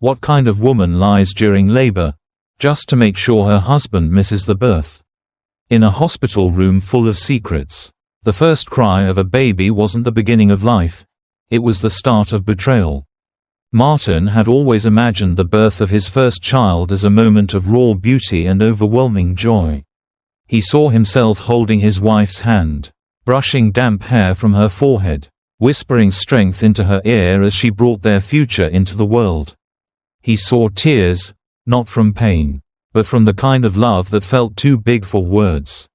What kind of woman lies during labor, just to make sure her husband misses the birth? In a hospital room full of secrets, the first cry of a baby wasn't the beginning of life. It was the start of betrayal. Martin had always imagined the birth of his first child as a moment of raw beauty and overwhelming joy. He saw himself holding his wife's hand, brushing damp hair from her forehead, whispering strength into her ear as she brought their future into the world. He saw tears, not from pain, but from the kind of love that felt too big for words.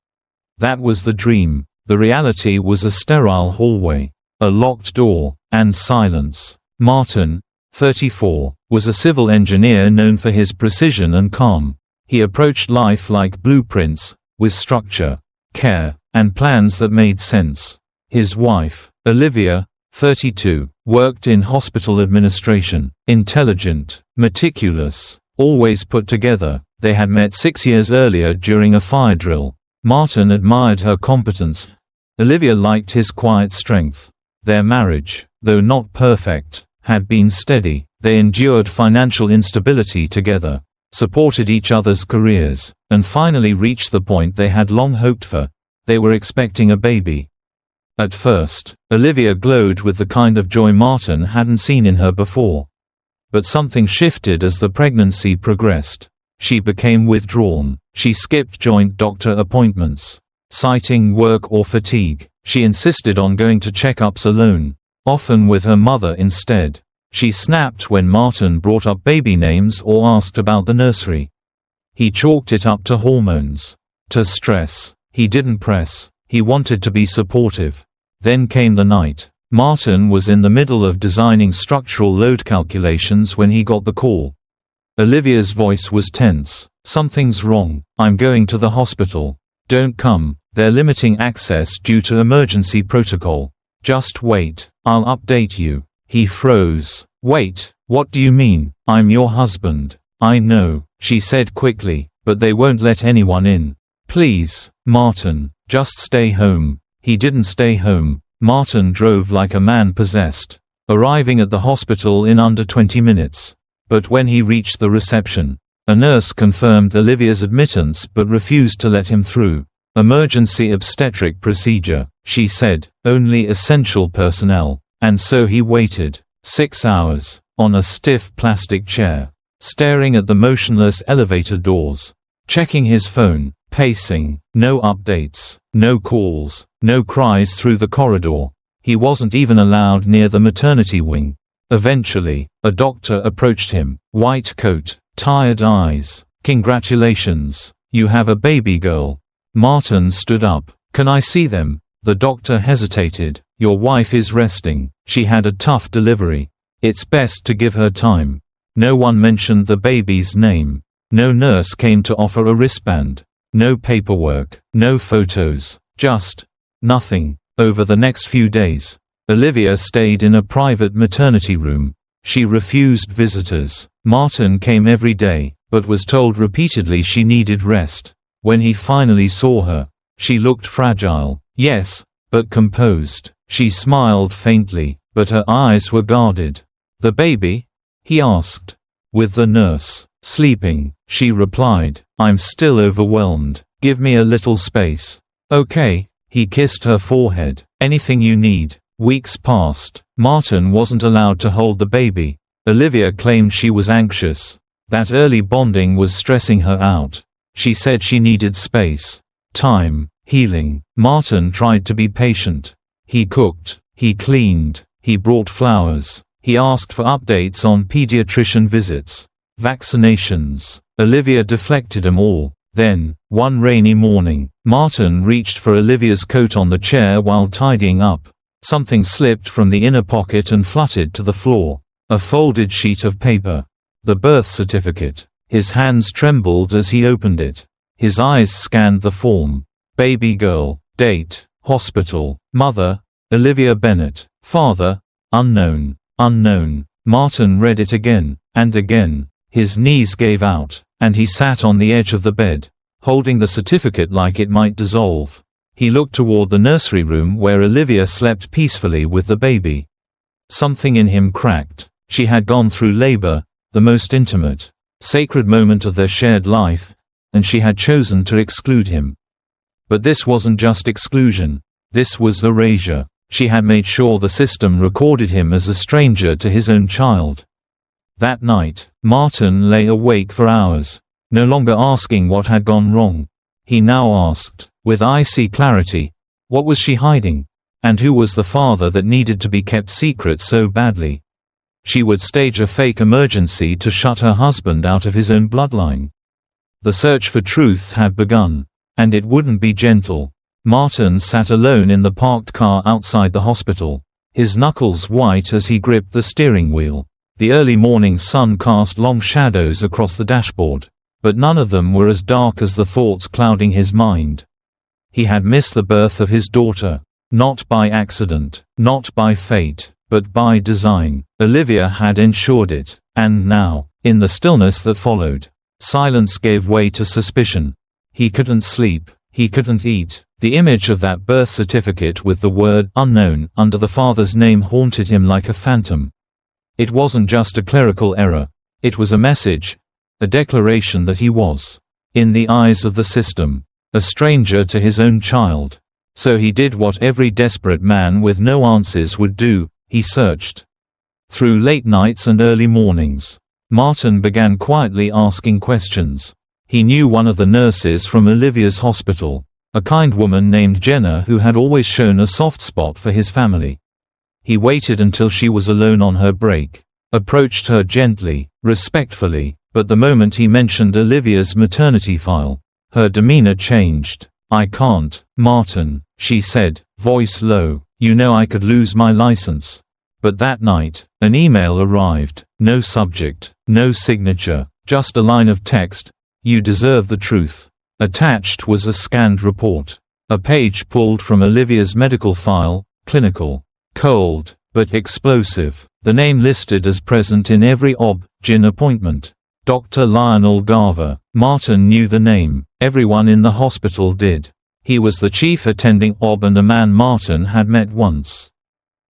That was the dream. The reality was a sterile hallway, a locked door, and silence. Martin, 34, was a civil engineer known for his precision and calm. He approached life like blueprints, with structure, care, and plans that made sense. His wife, Olivia, 32, worked in hospital administration, intelligent, meticulous, always put together. They had met 6 years earlier during a fire drill. Martin admired her competence. Olivia liked his quiet strength. Their marriage, though not perfect, had been steady. They endured financial instability together, supported each other's careers, and finally reached the point they had long hoped for. They were expecting a baby. At first, Olivia glowed with the kind of joy Martin hadn't seen in her before. But something shifted as the pregnancy progressed. She became withdrawn. She skipped joint doctor appointments, citing work or fatigue. She insisted on going to checkups alone, often with her mother instead. She snapped when Martin brought up baby names or asked about the nursery. He chalked it up to hormones, to stress. He didn't press. He wanted to be supportive. Then came the night. Martin was in the middle of designing structural load calculations when he got the call. Olivia's voice was tense. "Something's wrong. I'm going to the hospital. Don't come. They're limiting access due to emergency protocol. Just wait. I'll update you." He froze. "Wait, what do you mean? I'm your husband." "I know," she said quickly, "but they won't let anyone in. Please, Martin, just stay home." He didn't stay home. Martin drove like a man possessed, arriving at the hospital in under 20 minutes. But when he reached the reception, a nurse confirmed Olivia's admittance but refused to let him through. "Emergency obstetric procedure," she said, "only essential personnel." And so he waited 6 hours, on a stiff plastic chair, staring at the motionless elevator doors, checking his phone, pacing. No updates, no calls, no cries through the corridor. He wasn't even allowed near the maternity wing. Eventually, a doctor approached him, white coat, tired eyes. "Congratulations, you have a baby girl." Martin stood up. "Can I see them?" The doctor hesitated. "Your wife is resting. She had a tough delivery. It's best to give her time." No one mentioned the baby's name. No nurse came to offer a wristband. No paperwork, no photos, just nothing. Over the next few days, Olivia stayed in a private maternity room. She refused visitors. Martin came every day, but was told repeatedly she needed rest. When he finally saw her, she looked fragile, yes, but composed. She smiled faintly, but her eyes were guarded. "The baby?" he asked. "With the nurse. Sleeping," she replied. "I'm still overwhelmed. Give me a little space." "Okay." He kissed her forehead. "Anything you need." Weeks passed. Martin wasn't allowed to hold the baby. Olivia claimed she was anxious. That early bonding was stressing her out. She said she needed space, time, healing. Martin tried to be patient. He cooked, he cleaned, he brought flowers. He asked for updates on pediatrician visits, vaccinations. Olivia deflected them all. Then, one rainy morning, Martin reached for Olivia's coat on the chair while tidying up. Something slipped from the inner pocket and fluttered to the floor. A folded sheet of paper. The birth certificate. His hands trembled as he opened it. His eyes scanned the form. Baby girl, date, hospital, mother, Olivia Bennett, father, unknown, unknown. Martin read it again, and again. His knees gave out, and he sat on the edge of the bed, holding the certificate like it might dissolve. He looked toward the nursery room where Olivia slept peacefully with the baby. Something in him cracked. She had gone through labor, the most intimate, sacred moment of their shared life, and she had chosen to exclude him. But this wasn't just exclusion. This was erasure. She had made sure the system recorded him as a stranger to his own child. That night, Martin lay awake for hours, no longer asking what had gone wrong. He now asked, with icy clarity, what was she hiding? And who was the father that needed to be kept secret so badly? She would stage a fake emergency to shut her husband out of his own bloodline. The search for truth had begun. And it wouldn't be gentle. Martin sat alone in the parked car outside the hospital, his knuckles white as he gripped the steering wheel. The early morning sun cast long shadows across the dashboard, but none of them were as dark as the thoughts clouding his mind. He had missed the birth of his daughter, not by accident, not by fate, but by design. Olivia had ensured it, and now, in the stillness that followed, silence gave way to suspicion. He couldn't sleep, he couldn't eat. The image of that birth certificate with the word "unknown" under the father's name haunted him like a phantom. It wasn't just a clerical error. It was a message, a declaration that he was, in the eyes of the system, a stranger to his own child. So he did what every desperate man with no answers would do, he searched. Through late nights and early mornings, Martin began quietly asking questions. He knew one of the nurses from Olivia's hospital, a kind woman named Jenna who had always shown a soft spot for his family. He waited until she was alone on her break, approached her gently, respectfully, but the moment he mentioned Olivia's maternity file, her demeanor changed. "I can't, Martin," she said, voice low. "You know I could lose my license." But that night, an email arrived, no subject, no signature, just a line of text. "You deserve the truth." Attached was a scanned report. A page pulled from Olivia's medical file, clinical. Cold, but explosive. The name listed as present in every OB/GYN appointment. Dr. Lionel Garver. Martin knew the name. Everyone in the hospital did. He was the chief attending OB and a man Martin had met once.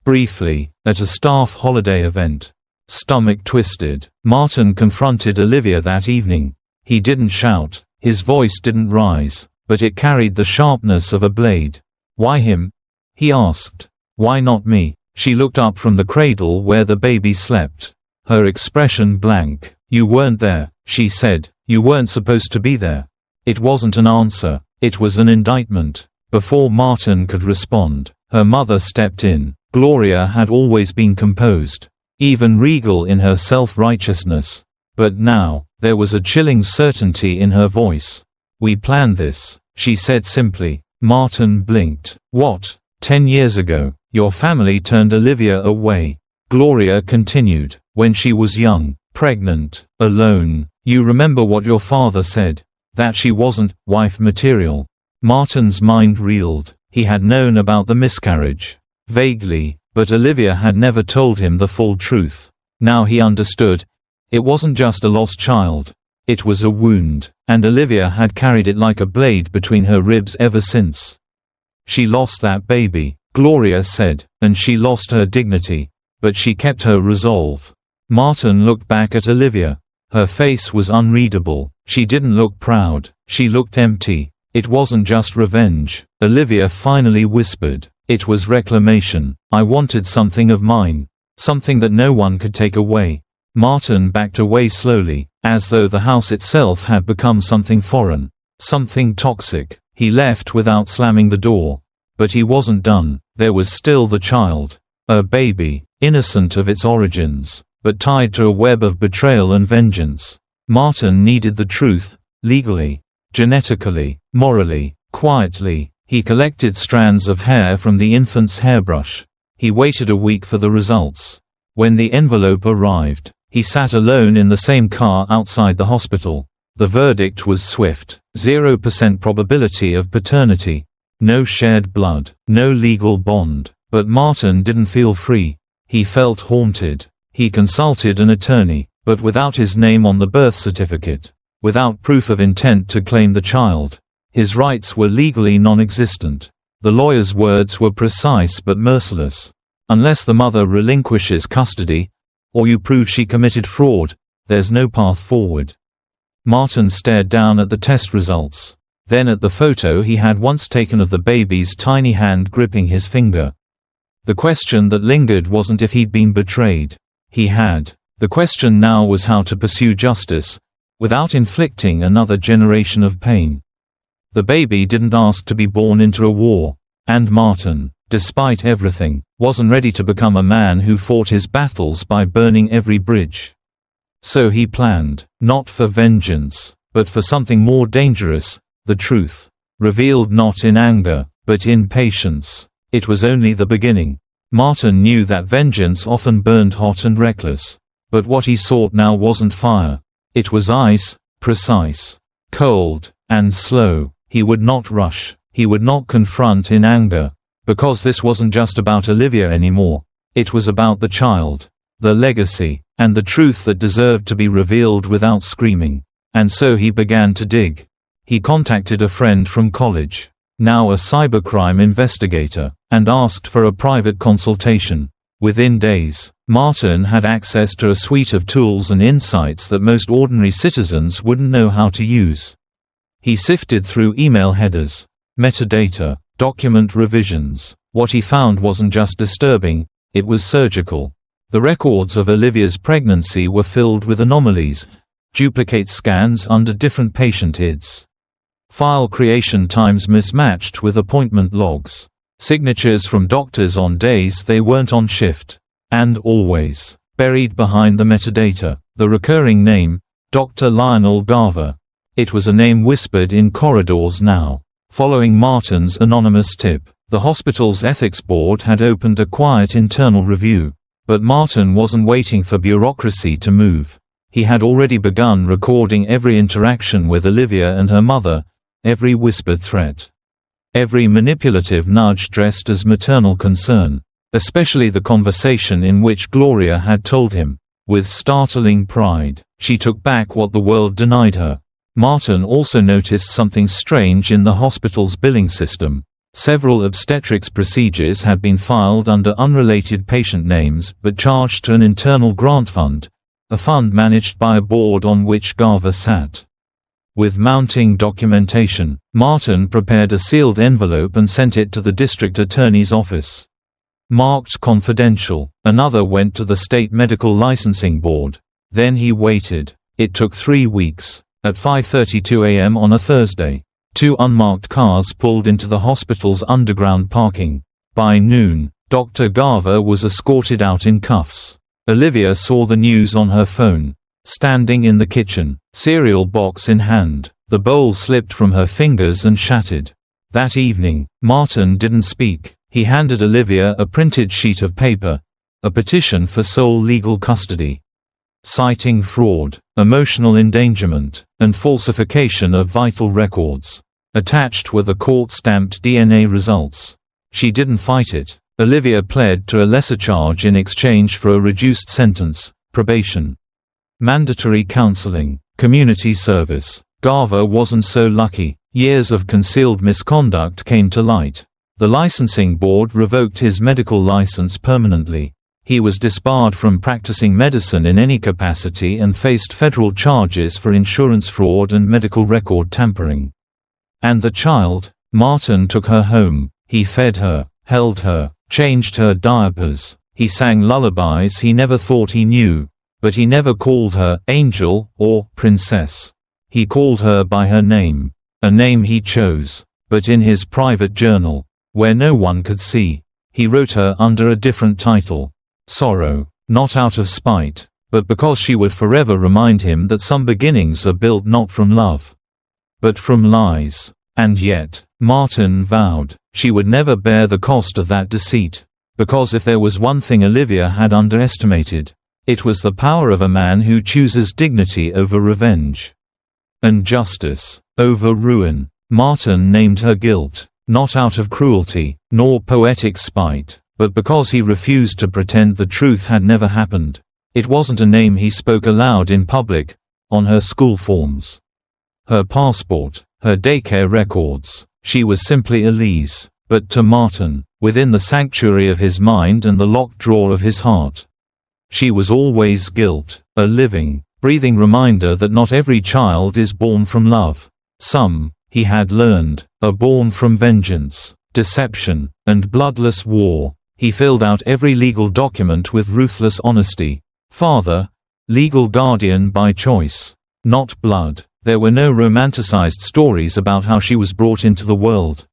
Briefly, at a staff holiday event. Stomach twisted, Martin confronted Olivia that evening. He didn't shout, his voice didn't rise, but it carried the sharpness of a blade. "Why him?" he asked. "Why not me?" She looked up from the cradle where the baby slept, her expression blank. "You weren't there," she said. "You weren't supposed to be there." It wasn't an answer, it was an indictment. Before Martin could respond, her mother stepped in. Gloria had always been composed, even regal in her self-righteousness. But now, there was a chilling certainty in her voice. "We planned this," she said simply. Martin blinked. "What? 10 years ago, your family turned Olivia away." Gloria continued. "When she was young, pregnant, alone. You remember what your father said? That she wasn't wife material." Martin's mind reeled. He had known about the miscarriage. Vaguely, but Olivia had never told him the full truth. Now he understood. It wasn't just a lost child. It was a wound, and Olivia had carried it like a blade between her ribs ever since. "She lost that baby," Gloria said, "and she lost her dignity. But she kept her resolve." Martin looked back at Olivia. Her face was unreadable. She didn't look proud, she looked empty. It wasn't just revenge. Olivia finally whispered. It was reclamation. "I wanted something of mine. Something that no one could take away." Martin backed away slowly, as though the house itself had become something foreign, something toxic. He left without slamming the door. But he wasn't done. There was still the child. A baby, innocent of its origins, but tied to a web of betrayal and vengeance. Martin needed the truth, legally, genetically, morally, quietly. He collected strands of hair from the infant's hairbrush. He waited a week for the results. When the envelope arrived, he sat alone in the same car outside the hospital. The verdict was swift. 0% probability of paternity. No shared blood. No legal bond. But Martin didn't feel free. He felt haunted. He consulted an attorney, but without his name on the birth certificate. Without proof of intent to claim the child. His rights were legally non-existent. The lawyer's words were precise but merciless. "Unless the mother relinquishes custody, or you prove she committed fraud, There's no path forward. Martin stared down at the test results. Then at the photo he had once taken of the baby's tiny hand gripping his finger. The question that lingered wasn't if he'd been betrayed. He had. The question now was how to pursue justice, without inflicting another generation of pain. The baby didn't ask to be born into a war, and Martin, despite everything, wasn't ready to become a man who fought his battles by burning every bridge. So he planned, not for vengeance, but for something more dangerous, the truth. Revealed not in anger, but in patience. It was only the beginning. Martin knew that vengeance often burned hot and reckless. But what he sought now wasn't fire. It was ice, precise, cold, and slow. He would not rush. He would not confront in anger. Because this wasn't just about Olivia anymore. It was about the child, the legacy, and the truth that deserved to be revealed without screaming. And so he began to dig. He contacted a friend from college, now a cybercrime investigator, and asked for a private consultation. Within days, Martin had access to a suite of tools and insights that most ordinary citizens wouldn't know how to use. He sifted through email headers, metadata, document revisions. What he found wasn't just disturbing, it was surgical. The records of Olivia's pregnancy were filled with anomalies, duplicate scans under different patient IDs. File creation times mismatched with appointment logs. Signatures from doctors on days they weren't on shift. And always, buried behind the metadata, the recurring name, Dr. Lionel Garver. It was a name whispered in corridors now. Following Martin's anonymous tip, the hospital's ethics board had opened a quiet internal review. But Martin wasn't waiting for bureaucracy to move. He had already begun recording every interaction with Olivia and her mother, every whispered threat, every manipulative nudge dressed as maternal concern, especially the conversation in which Gloria had told him, with startling pride, she took back what the world denied her. Martin also noticed something strange in the hospital's billing system. Several obstetrics procedures had been filed under unrelated patient names but charged to an internal grant fund, a fund managed by a board on which Garver sat. With mounting documentation, Martin prepared a sealed envelope and sent it to the district attorney's office. Marked confidential. Another went to the state medical licensing board. Then he waited. It took 3 weeks. At 5:32 a.m. on a Thursday, 2 unmarked cars pulled into the hospital's underground parking. By noon, Dr. Garver was escorted out in cuffs. Olivia saw the news on her phone. Standing in the kitchen, cereal box in hand, the bowl slipped from her fingers and shattered. That evening, Martin didn't speak. He handed Olivia a printed sheet of paper, a petition for sole legal custody, citing fraud, emotional endangerment, and falsification of vital records. Attached were the court-stamped DNA results. She didn't fight it. Olivia pled to a lesser charge in exchange for a reduced sentence, probation, mandatory counseling, community service. Garver wasn't so lucky. Years of concealed misconduct came to light. The licensing board revoked his medical license permanently. He was disbarred from practicing medicine in any capacity and faced federal charges for insurance fraud and medical record tampering. And the child? Martin took her home. He fed her, held her, changed her diapers. He sang lullabies he never thought he knew. But he never called her angel or princess. He called her by her name. A name he chose. But in his private journal, where no one could see, he wrote her under a different title. Sorrow. Not out of spite, but because she would forever remind him that some beginnings are built not from love, but from lies. And yet, Martin vowed, she would never bear the cost of that deceit. Because if there was one thing Olivia had underestimated, it was the power of a man who chooses dignity over revenge, and justice over ruin. Martin named her guilt, not out of cruelty, nor poetic spite, but because he refused to pretend the truth had never happened. It wasn't a name he spoke aloud in public, on her school forms, her passport, her daycare records. She was simply Elise. But to Martin, within the sanctuary of his mind and the locked drawer of his heart, she was always guilt, a living, breathing reminder that not every child is born from love. Some, he had learned, are born from vengeance, deception, and bloodless war. He filled out every legal document with ruthless honesty. Father, legal guardian by choice, not blood. There were no romanticized stories about how she was brought into the world.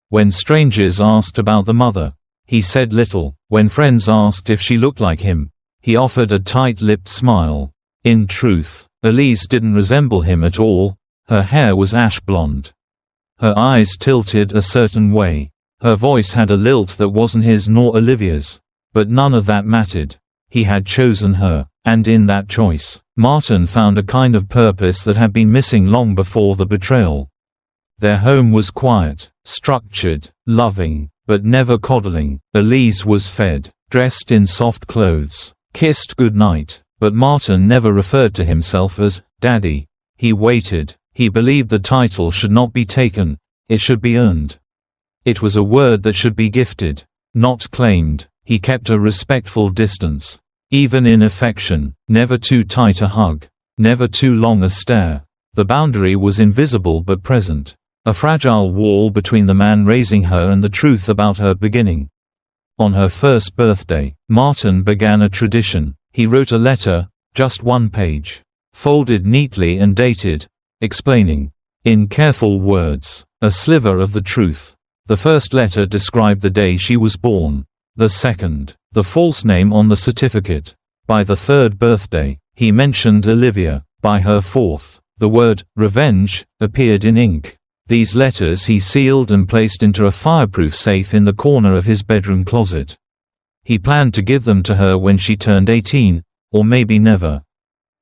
When strangers asked about the mother, he said little. When friends asked if she looked like him, he offered a tight-lipped smile. In truth, Elise didn't resemble him at all. Her hair was ash blonde. Her eyes tilted a certain way. Her voice had a lilt that wasn't his nor Olivia's. But none of that mattered. He had chosen her, and in that choice, Martin found a kind of purpose that had been missing long before the betrayal. Their home was quiet, structured, loving, but never coddling. Elise was fed, dressed in soft clothes, kissed goodnight, but Martin never referred to himself as Daddy. He waited. He believed the title should not be taken, it should be earned. It was a word that should be gifted, not claimed. He kept a respectful distance. Even in affection, never too tight a hug, never too long a stare. The boundary was invisible but present. A fragile wall between the man raising her and the truth about her beginning. On her first birthday, Martin began a tradition. He wrote a letter, just one page, folded neatly and dated, explaining, in careful words, a sliver of the truth. The first letter described the day she was born. The second, the false name on the certificate. By the third birthday, he mentioned Olivia. By her fourth, the word, revenge, appeared in ink. These letters he sealed and placed into a fireproof safe in the corner of his bedroom closet. He planned to give them to her when she turned 18, or maybe never.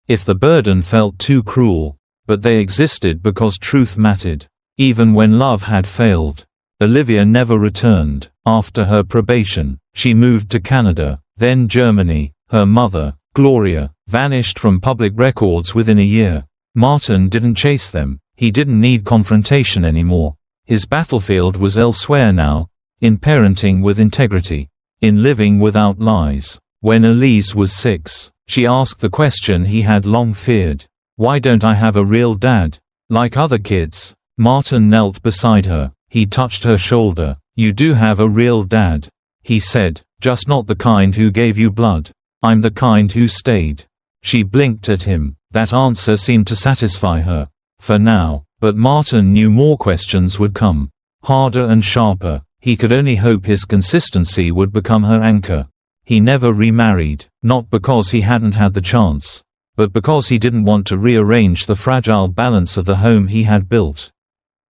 If the burden felt too cruel, but they existed because truth mattered. Even when love had failed. Olivia never returned. After her probation, she moved to Canada, then Germany. Her mother, Gloria, vanished from public records within a year. Martin didn't chase them. He didn't need confrontation anymore. His battlefield was elsewhere now, in parenting with integrity, in living without lies. When Elise was 6, she asked the question he had long feared. Why don't I have a real dad? Like other kids. Martin knelt beside her. He touched her shoulder. You do have a real dad, he said, just not the kind who gave you blood. I'm the kind who stayed. She blinked at him. That answer seemed to satisfy her. For now, but Martin knew more questions would come. Harder and sharper. He could only hope his consistency would become her anchor. He never remarried, not because he hadn't had the chance, but because he didn't want to rearrange the fragile balance of the home he had built.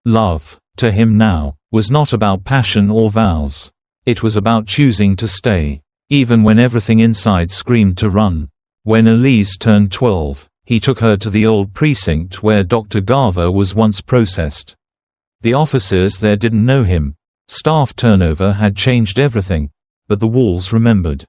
Love, to him now, was not about passion or vows. It was about choosing to stay, even when everything inside screamed to run. When Elise turned 12, he took her to the old precinct where Dr. Garver was once processed. The officers there didn't know him. Staff turnover had changed everything, but the walls remembered.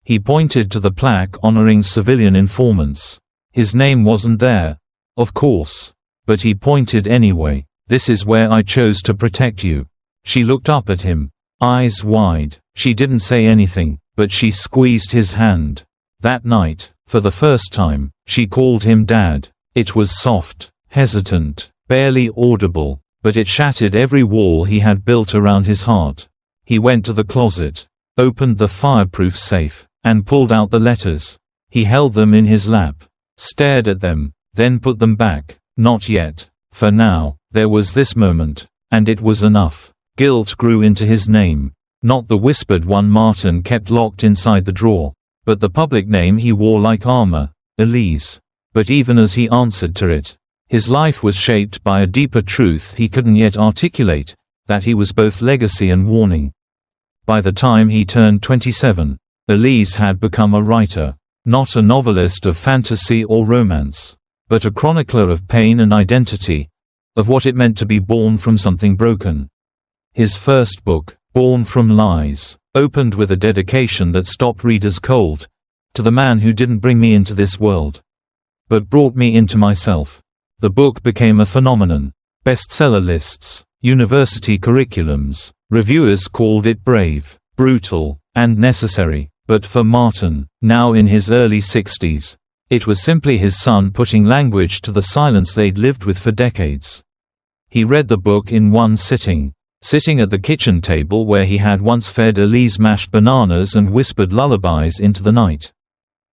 He pointed to the plaque honoring civilian informants. His name wasn't there, of course, but he pointed anyway. This is where I chose to protect you. She looked up at him, eyes wide. She didn't say anything, but she squeezed his hand. That night, for the first time, she called him Dad. It was soft, hesitant, barely audible, but it shattered every wall he had built around his heart. He went to the closet, opened the fireproof safe, and pulled out the letters. He held them in his lap, stared at them, then put them back. Not yet. For now, there was this moment, and it was enough. Guilt grew into his name. Not the whispered one Martin kept locked inside the drawer, but the public name he wore like armor, Elise. But even as he answered to it, his life was shaped by a deeper truth he couldn't yet articulate, that he was both legacy and warning. By the time he turned 27, Elise had become a writer, not a novelist of fantasy or romance, but a chronicler of pain and identity, of what it meant to be born from something broken. His first book, Born from Lies, opened with a dedication that stopped readers cold. To the man who didn't bring me into this world, but brought me into myself. The book became a phenomenon. Bestseller lists, university curriculums. Reviewers called it brave, brutal, and necessary. But for Martin, now in his early 60s, It was simply his son putting language to the silence they'd lived with for decades. He read the book in one sitting, sitting at the kitchen table where he had once fed Elise mashed bananas and whispered lullabies into the night.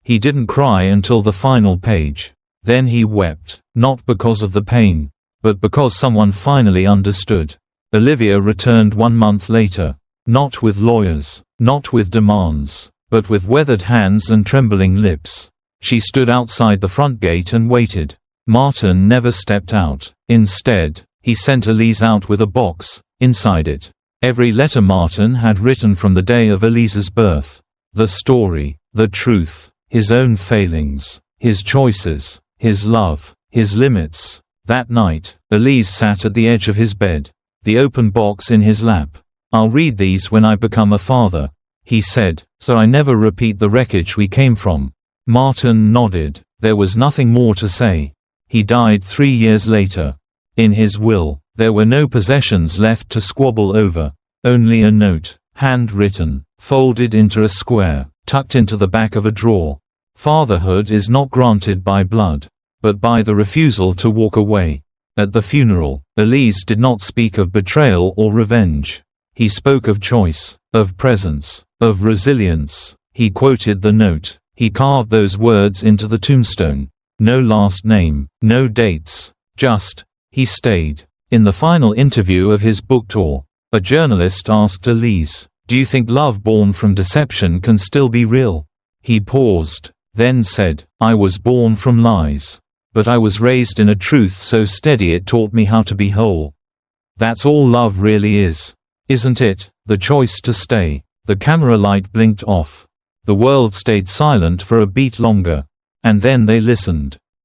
He didn't cry until the final page. Then he wept, not because of the pain, but because someone finally understood. Olivia returned 1 month later. Not with lawyers, not with demands, but with weathered hands and trembling lips. She stood outside the front gate and waited. Martin never stepped out. Instead, he sent Elise out with a box, inside it, every letter Martin had written from the day of Elise's birth. The story, the truth, his own failings, his choices, his love, his limits. That night, Elise sat at the edge of his bed, the open box in his lap. "I'll read these when I become a father," he said, "so I never repeat the wreckage we came from." Martin nodded. There was nothing more to say. He died 3 years later. In his will, there were no possessions left to squabble over, only a note, handwritten, folded into a square, tucked into the back of a drawer. Fatherhood is not granted by blood, but by the refusal to walk away. At the funeral, Elise did not speak of betrayal or revenge. He spoke of choice, of presence, of resilience. He quoted the note. He carved those words into the tombstone. No last name, no dates, just, he stayed. In the final interview of his book tour, a journalist asked Elise, "Do you think love born from deception can still be real?" He paused, then said, "I was born from lies. But I was raised in a truth so steady it taught me how to be whole." That's all love really is. Isn't it? The choice to stay. The camera light blinked off. The world stayed silent for a beat longer. And then they listened.